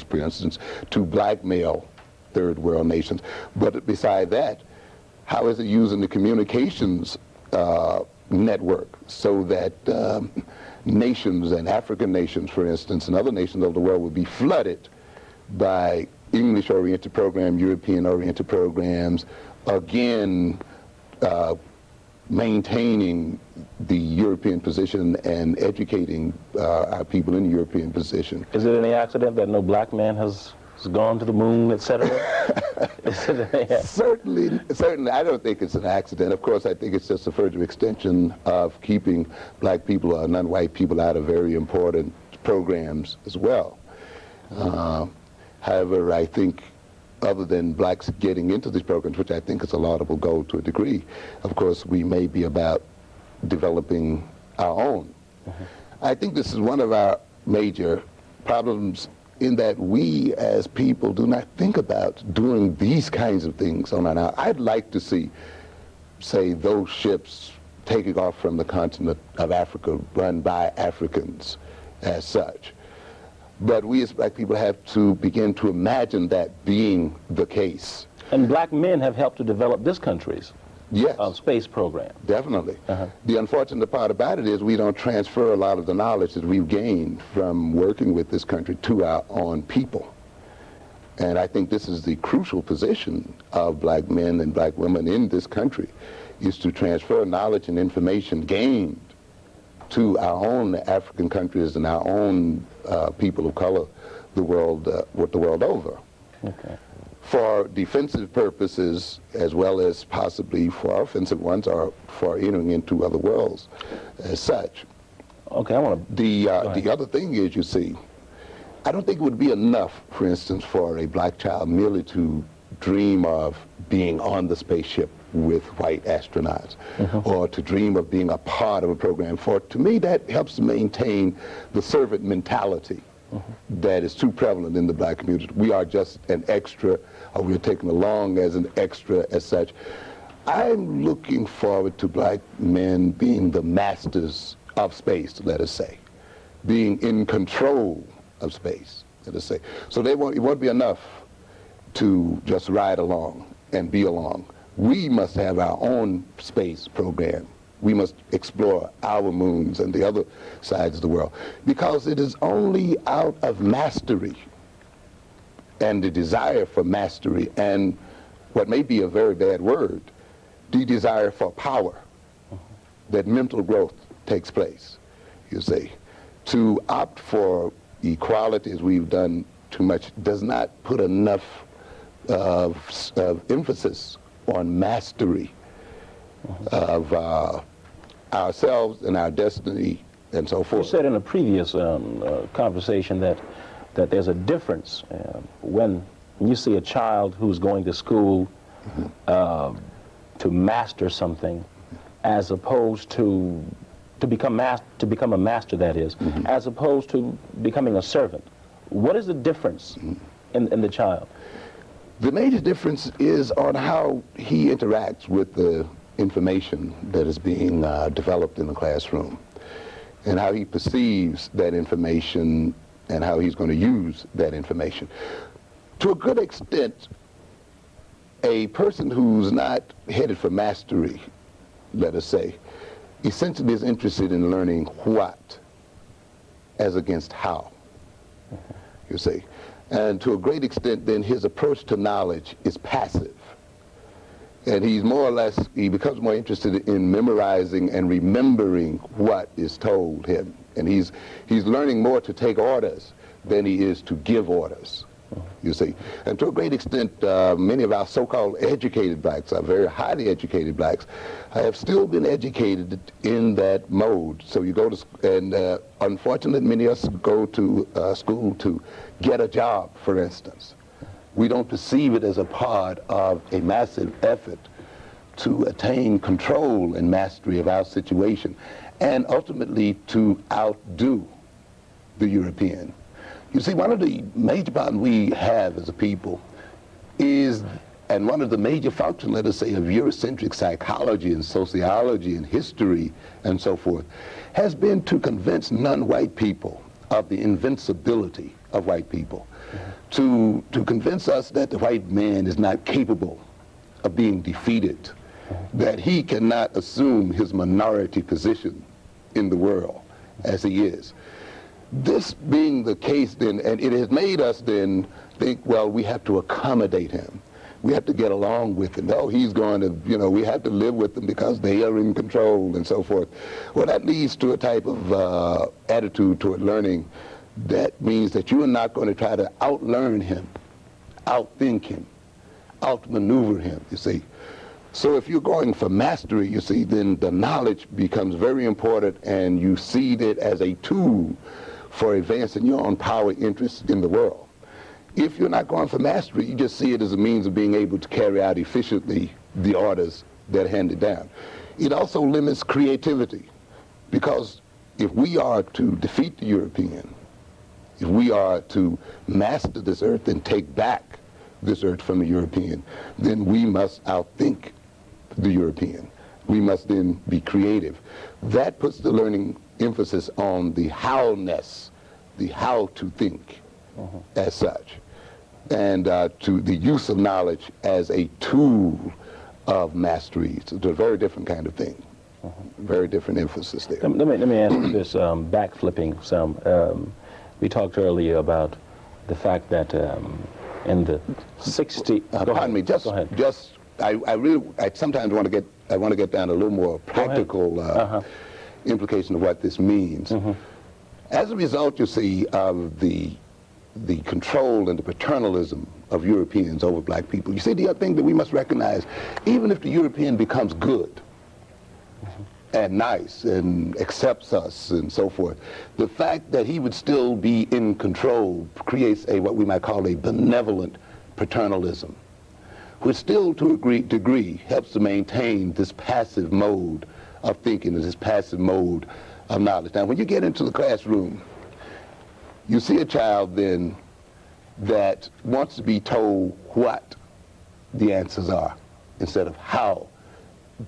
for instance, to blackmail third world nations. But beside that, how is it using the communications network so that nations and African nations, for instance, and other nations of the world will be flooded by English-oriented programs, European-oriented programs, again, maintaining the European position and educating our people in the European position. Is it any accident that no black man has gone to the moon, etc.? Certainly, I don't think it's an accident. Of course, I think it's just a further extension of keeping black people or non-white people out of very important programs as well. However, I think other than blacks getting into these programs, which I think is a laudable goal to a degree, of course, we may be about developing our own. I think this is one of our major problems in that we as people do not think about doing these kinds of things on our own. I'd like to see, say, those ships taking off from the continent of Africa run by Africans as such. But we as black people have to begin to imagine that being the case. And black men have helped to develop this country's space program. Definitely. The unfortunate part about it is we don't transfer a lot of the knowledge that we've gained from working with this country to our own people. And I think this is the crucial position of black men and black women in this country, is to transfer knowledge and information gained to our own African countries and our own people of color the world over. For defensive purposes, as well as possibly for offensive ones, or for entering into other worlds as such. Okay, I want to... The other thing is, you see, I don't think it would be enough, for instance, for a black child merely to dream of being on the spaceship with white astronauts, or to dream of being a part of a program. For, to me, that helps to maintain the servant mentality that is too prevalent in the black community. We are just an extra, or we're taken along as an extra as such. I'm looking forward to black men being the masters of space, let us say, being in control of space, let us say. So it won't be enough to just ride along and be along. We must have our own space program. We must explore our moons and the other sides of the world, because it is only out of mastery and the desire for mastery and what may be a very bad word, the desire for power, that mental growth takes place, you see. To opt for equality, as we've done too much, does not put enough of emphasis on mastery of ourselves and our destiny and so forth. You said in a previous conversation that there's a difference when you see a child who's going to school to master something, as opposed to become a master, that is, as opposed to becoming a servant. What is the difference in the child? The major difference is on how he interacts with the information that is being developed in the classroom, and how he perceives that information and how he's going to use that information. To a good extent, a person who's not headed for mastery, let us say, essentially is interested in learning what as against how, you see. And to a great extent, then, his approach to knowledge is passive. And he's more or less, he becomes more interested in memorizing and remembering what is told him. And he's learning more to take orders than he is to give orders, you see. And to a great extent, many of our so-called educated blacks, our very highly educated blacks, have still been educated in that mode. So you go to, and unfortunately, many of us go to school to get a job, for instance. We don't perceive it as a part of a massive effort to attain control and mastery of our situation, and ultimately to outdo the European. You see, one of the major problems we have as a people is, and one of the major functions, let us say, of Eurocentric psychology and sociology and history and so forth, has been to convince non-white people of the invincibility of white people. to convince us that the white man is not capable of being defeated, that he cannot assume his minority position in the world as he is. This being the case then, and it has made us then think, well, we have to accommodate him. We have to get along with him. No, he's going to, we have to live with them because they are in control and so forth. Well, that leads to a type of attitude toward learning that means that you are not going to try to outlearn him, outthink him, outmaneuver him, you see. So if you're going for mastery, you see, then the knowledge becomes very important, and you see it as a tool for advancing your own power interests in the world. If you're not going for mastery, you just see it as a means of being able to carry out efficiently the orders that are handed down. It also limits creativity, because if we are to defeat the European, if we are to master this earth and take back this earth from the European, then we must outthink the European. We must then be creative. That puts the learning emphasis on the how-ness, the how to think as such, and to the use of knowledge as a tool of mastery. It's a very different kind of thing. Very different emphasis there. Let me ask you this, backflipping some. We talked earlier about the fact that in the 60s. Pardon me. I sometimes want to get down to a little more practical implication of what this means. As a result, you see, of the control and the paternalism of Europeans over black people, you see, the other thing that we must recognize, even if the European becomes good and nice and accepts us and so forth, the fact that he would still be in control creates what we might call a benevolent paternalism, which still to a degree helps to maintain this passive mode of thinking and this passive mode of knowledge. Now, when you get into the classroom, you see a child then that wants to be told what the answers are instead of how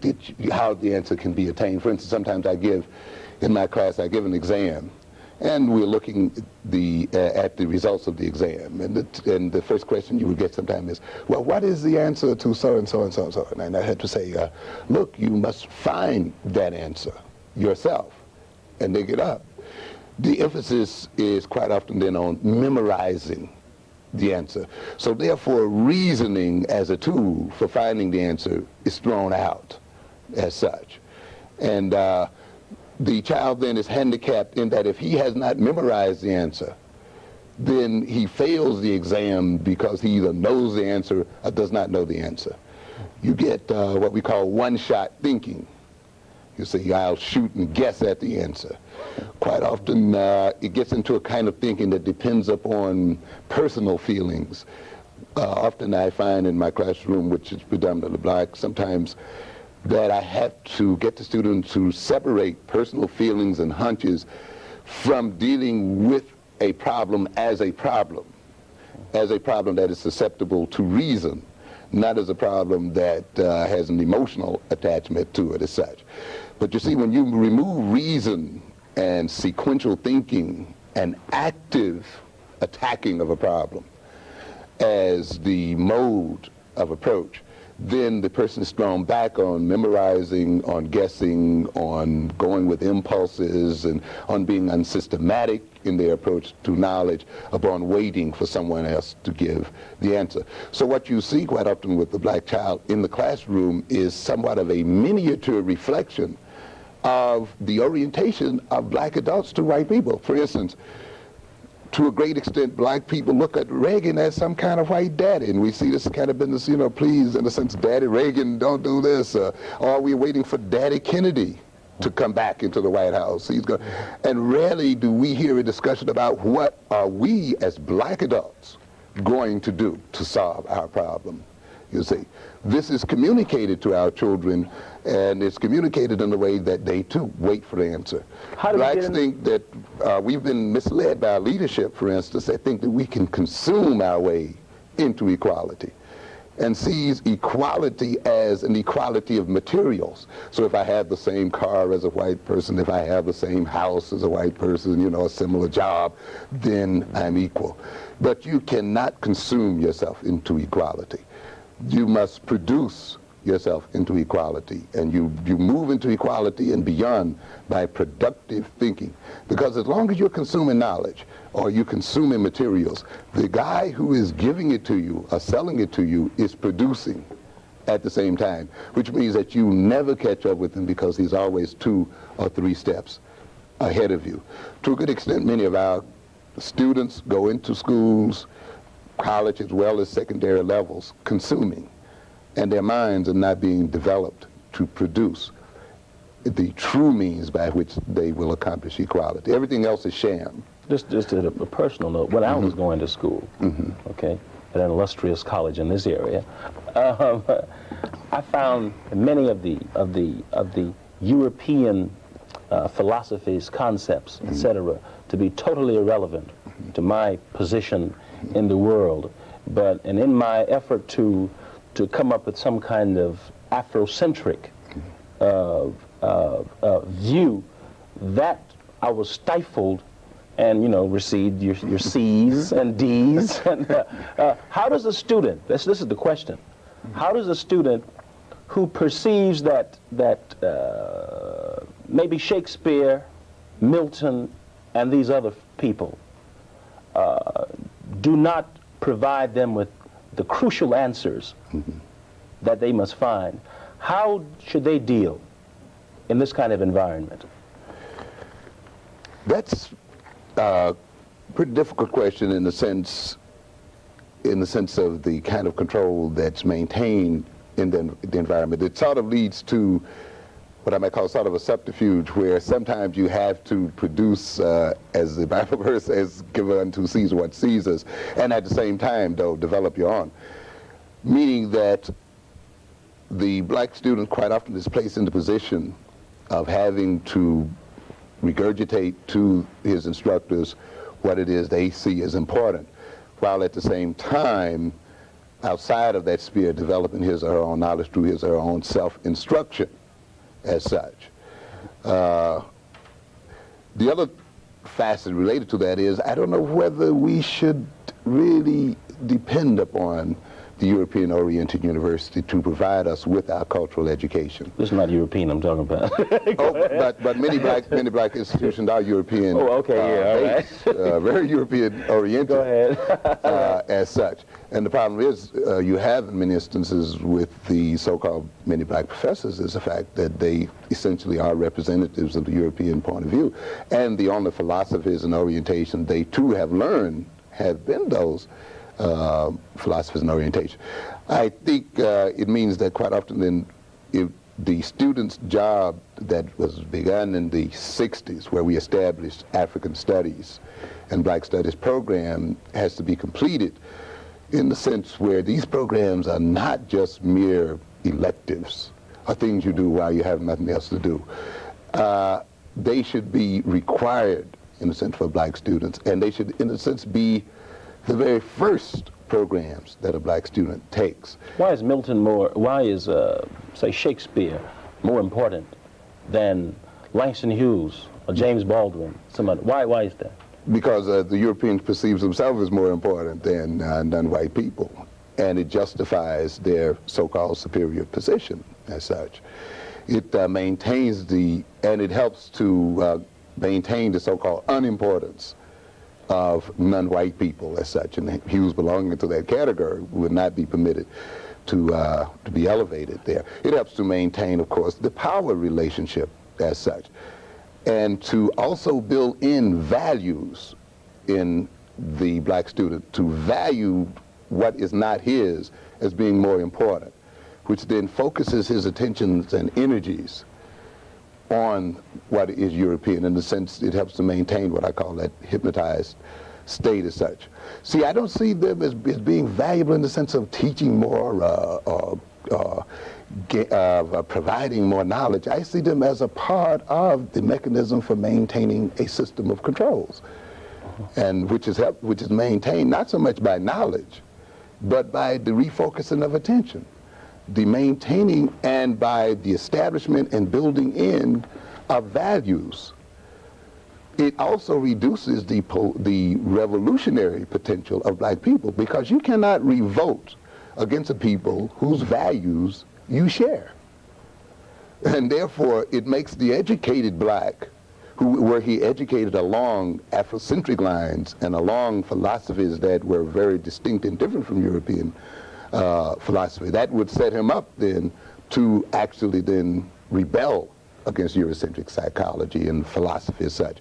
the answer can be attained. For instance, sometimes in my class, I give an exam, and we're looking at the results of the exam. And the first question you would get sometimes is, well, what is the answer to so-and-so and so-and-so? And I had to say, look, you must find that answer yourself and dig it up. The emphasis is quite often then on memorizing the answer. So therefore, reasoning as a tool for finding the answer is thrown out as such. And the child then is handicapped in that if he has not memorized the answer, then he fails the exam because he either knows the answer or does not know the answer. You get what we call one-shot thinking. You see, I'll shoot and guess at the answer. Quite often, it gets into a kind of thinking that depends upon personal feelings. Often I find in my classroom, which is predominantly black, sometimes that I have to get the students to separate personal feelings and hunches from dealing with a problem as a problem that is susceptible to reason, not as a problem that has an emotional attachment to it as such. But you see, when you remove reason and sequential thinking and active attacking of a problem as the mode of approach, then the person is thrown back on memorizing, on guessing, on going with impulses, and on being unsystematic in their approach to knowledge, upon waiting for someone else to give the answer. So what you see quite often with the black child in the classroom is somewhat of a miniature reflection of the orientation of black adults to white people. For instance, to a great extent, black people look at Reagan as some kind of white daddy, and we see this kind of business, please, in a sense, Daddy Reagan, don't do this, or we're waiting for Daddy Kennedy to come back into the White House. And rarely do we hear a discussion about what are we as black adults going to do to solve our problem. You see, this is communicated to our children, and it's communicated in a way that they too wait for the answer. Blacks think that we've been misled by our leadership, for instance. They think that we can consume our way into equality. and sees equality as an equality of materials. So if I have the same car as a white person, if I have the same house as a white person, you know, a similar job, then I'm equal. But you cannot consume yourself into equality. You must produce yourself into equality, and you move into equality and beyond by productive thinking. Because as long as you're consuming knowledge or you're consuming materials, the guy who is giving it to you or selling it to you is producing at the same time, which means that you never catch up with him because he's always 2 or 3 steps ahead of you. To a good extent, many of our students go into schools, college as well as secondary levels, consuming, and their minds are not being developed to produce the true means by which they will accomplish equality. Everything else is sham. Just at a personal note, when I was going to school, okay, at an illustrious college in this area, I found many of the European philosophies, concepts, etc., to be totally irrelevant to my position in the world. And in my effort to come up with some kind of Afrocentric view, that I was stifled and, you know, received your C's and D's. And, how does a student, this is the question, how does a student who perceives that maybe Shakespeare, Milton, and these other people do not provide them with the crucial answers that they must find, how should they deal in this kind of environment? That's a pretty difficult question in the sense of the kind of control that's maintained in the environment. It sort of leads to what I might call sort of a subterfuge, where sometimes you have to produce, as the Bible verse says, give unto Caesar what Caesar's, and at the same time, though, develop your own. Meaning that the black student quite often is placed in the position of having to regurgitate to his instructors what it is they see as important, while at the same time, outside of that sphere, developing his or her own knowledge through his or her own self-instruction as such. The other facet related to that is, I don't know whether we should really depend upon the European-oriented university to provide us with our cultural education. This is not European I'm talking about. but many black institutions are European. Oh, okay, yeah, all right. Very European-oriented. Go ahead. As such. And the problem is, you have in many instances with the so-called many black professors is the fact that they essentially are representatives of the European point of view. And the only philosophies and orientation they too have learned have been those philosophies and orientation. I think it means that quite often then, if the student's job that was begun in the 60s, where we established African studies and black studies program, has to be completed in the sense where these programs are not just mere electives or things you do while you have nothing else to do. They should be required, in a sense, for black students, and they should, in a sense, be the very first programs that a black student takes. Why is Milton why is, say, Shakespeare more important than Langston Hughes or James Baldwin? Somebody, why is that? Because the Europeans perceive themselves as more important than non-white people, and it justifies their so-called superior position as such. It maintains and it helps to maintain the so-called unimportance of non-white people as such, and Hughes belonging to that category would not be permitted to be elevated there. It helps to maintain, of course, the power relationship as such, and to also build in values in the black student, to value what is not his as being more important, which then focuses his attentions and energies on what is European. In the sense, it helps to maintain what I call that hypnotized state as such. See, I don't see them as being valuable in the sense of teaching more providing more knowledge. I see them as a part of the mechanism for maintaining a system of controls, and which is maintained not so much by knowledge but by the refocusing of attention, the maintaining, and by the establishment and building in of values. It also reduces the revolutionary potential of black people, because you cannot revolt against a people whose values you share. And therefore, it makes the educated black, were he educated along Afrocentric lines and along philosophies that were very distinct and different from European philosophy, that would set him up then to actually then rebel against Eurocentric psychology and philosophy as such.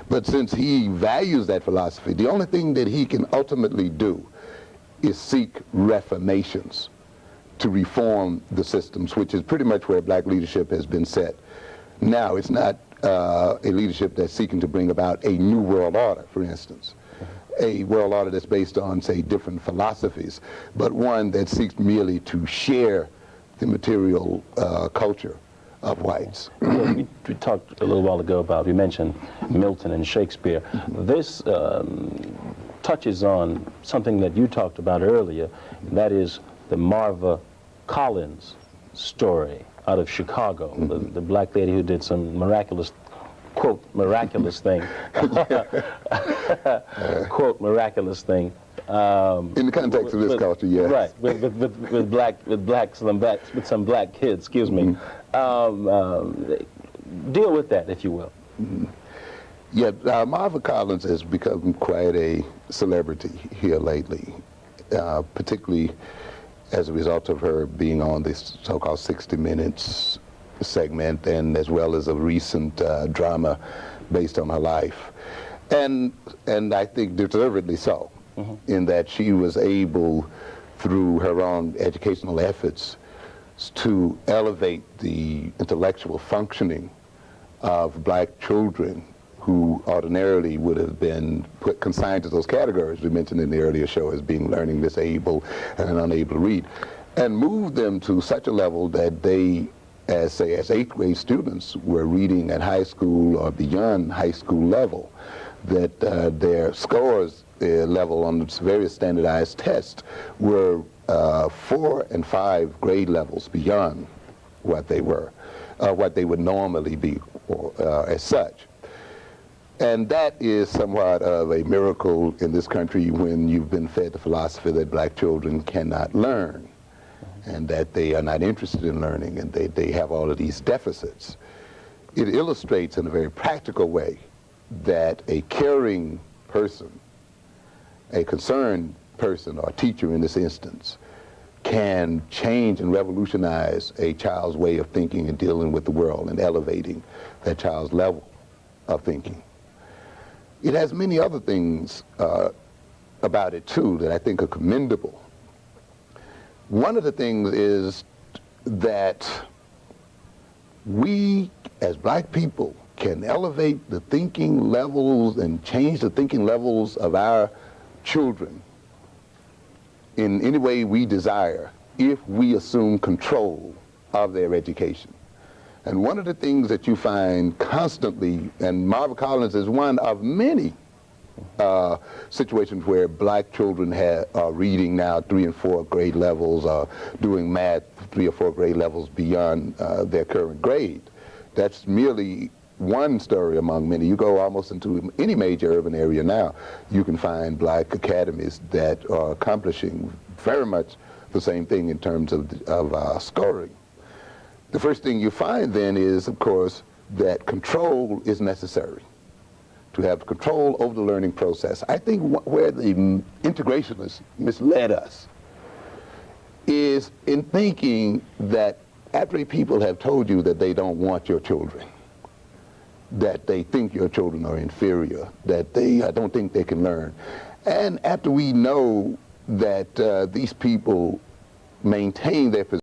But since he values that philosophy, the only thing that he can ultimately do is seek reformations to reform the systems, which is pretty much where black leadership has been set. Now, it's not a leadership that's seeking to bring about a new world order, for instance, a world order that's based on, say, different philosophies, but one that seeks merely to share the material culture of whites. We talked a little while ago about, you mentioned Milton and Shakespeare. This touches on something that you talked about earlier, and that is the Marva Collins story out of Chicago, the black lady who did some miraculous, quote, miraculous thing, quote, miraculous thing. In the context of this culture, yes. Right, with some black kids, excuse me. Deal with that, if you will. Yeah, Marva Collins has become quite a celebrity here lately, particularly as a result of her being on this so-called 60 Minutes segment, and as well as a recent drama based on her life. And I think deservedly so, in that she was able, through her own educational efforts, to elevate the intellectual functioning of black children who ordinarily would have been consigned to those categories we mentioned in the earlier show as being learning disabled and unable to read, and move them to such a level that they, as 8th grade students, were reading at high school or beyond high school level, that their scores level on various standardized tests were 4 and 5 grade levels beyond what they were, what they would normally be as such. And that is somewhat of a miracle in this country when you've been fed the philosophy that black children cannot learn, and that they are not interested in learning, and they have all of these deficits. It illustrates in a very practical way that a caring person, a concerned person, or teacher in this instance, can change and revolutionize a child's way of thinking and dealing with the world and elevating that child's level of thinking. It has many other things about it, too, that I think are commendable. One of the things is that we, as black people, can elevate the thinking levels and change the thinking levels of our children in any way we desire if we assume control of their education. And one of the things that you find constantly, and Marva Collins is one of many situations where black children are reading now 3 and 4 grade levels, or doing math 3 or 4 grade levels beyond their current grade. That's merely one story among many. You go almost into any major urban area now, you can find black academies that are accomplishing very much the same thing in terms of scoring. The first thing you find then is, of course, that control is necessary. To have control over the learning process. I think where the integrationists misled us is in thinking that after people have told you that they don't want your children, that they think your children are inferior, that they don't think they can learn, and after we know that these people maintain their position